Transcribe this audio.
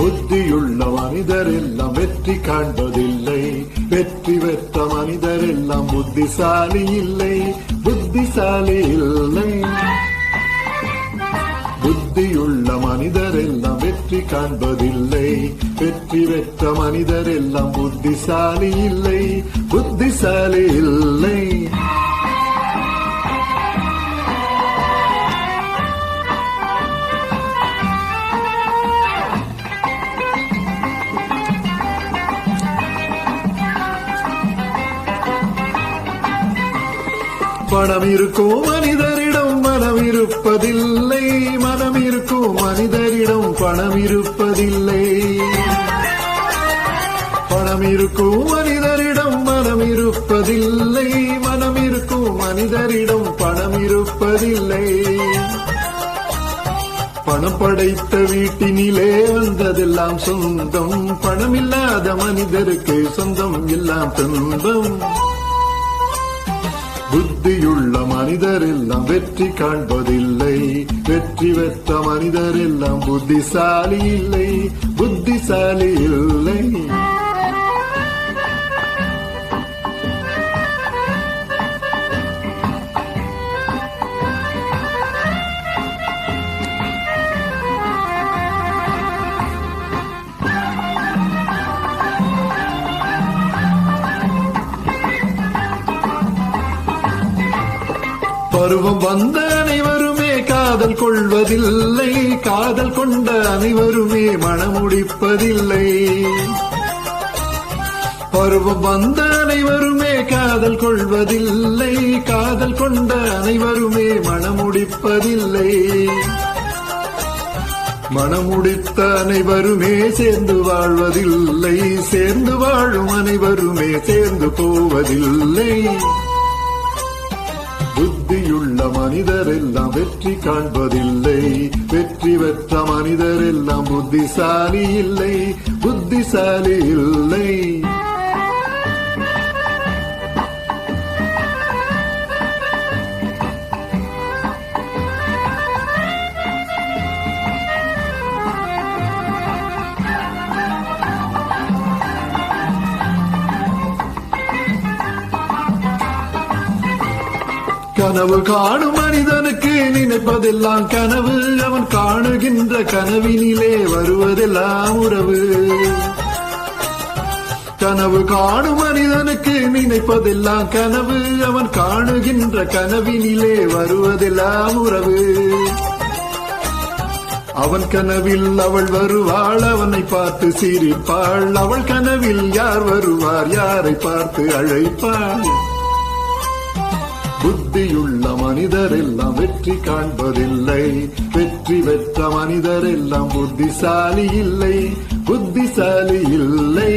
புத்தியுள்ள மனிதர் எல்லாம் வெற்றி காண்பதில்லை. வெற்றி பெற்ற மனிதர் எல்லாம் புத்திசாலி இல்லை. புத்திசாலி இல்லை. புத்தியுள்ள மனிதர் எல்லாம் வெற்றி காண்பதில்லை. வெற்றி பெற்ற மனிதர் எல்லாம் புத்திசாலி இல்லை. புத்திசாலி இல்லை. பணம் இருக்கும் மனிதரிடம் மனம் இருப்பதில்லை. மனம் இருக்கும் மனிதரிடம் பணம் இருப்பதில்லை. பணம் இருக்கும் மனிதரிடம் மனம் இருப்பதில்லை. மனம் இருக்கும் மனிதரிடம் பணம் இருப்பதில்லை. பணம் படைத்த வீட்டினிலே வந்ததெல்லாம் சொந்தம். பணம் இல்லாத மனிதருக்கு சொந்தம் எல்லாம் துன்பம். புத்தியுள்ள மனிதர் எல்லாம் வெற்றி காண்பதில்லை. வெற்றி பெற்ற மனிதர் எல்லாம் புத்திசாலி இல்லை. புத்திசாலி இல்லை. பருவம் வந்த அனைவருமே காதல் கொள்வதில்லை. காதல் கொண்ட அனைவருமே மணமுடிப்பதில்லை. பருவம் வந்த அனைவருமே காதல் கொள்வதில்லை. காதல் கொண்ட அனைவருமே மணமுடிப்பதில்லை. மணமுடித்த அனைவருமே சேர்ந்து வாழ்வதில்லை. சேர்ந்து வாழும் அனைவருமே சேர்ந்து போவதில்லை. புத்தியுள்ள மனிதர் எல்லாம் வெற்றி காண்பதில்லை. வெற்றி பெற்ற மனிதர் எல்லாம் புத்திசாலி இல்லை. புத்திசாலி இல்லை. கனவு காணும் மனிதனுக்கு நினைப்பதெல்லாம் கனவு. அவன் காணுகின்ற கனவினிலே வருவதெல்லாம் உறவு. கனவு காணும் மனிதனுக்கு நினைப்பதெல்லாம் கனவு. அவன் காணுகின்ற கனவினிலே வருவதெல்லாம் உறவு. அவன் கனவில் அவள் வருவாள். அவனை பார்த்து சிரிப்பாள். அவள் கனவில் யார் வருவார்? யாரை பார்த்து அழைப்பாள்? புத்தியுள்ள மனிதர் எல்லாம் வெற்றி காண்பதில்லை. வெற்றி பெற்ற மனிதர் எல்லாம் புத்திசாலி இல்லை. புத்திசாலி இல்லை.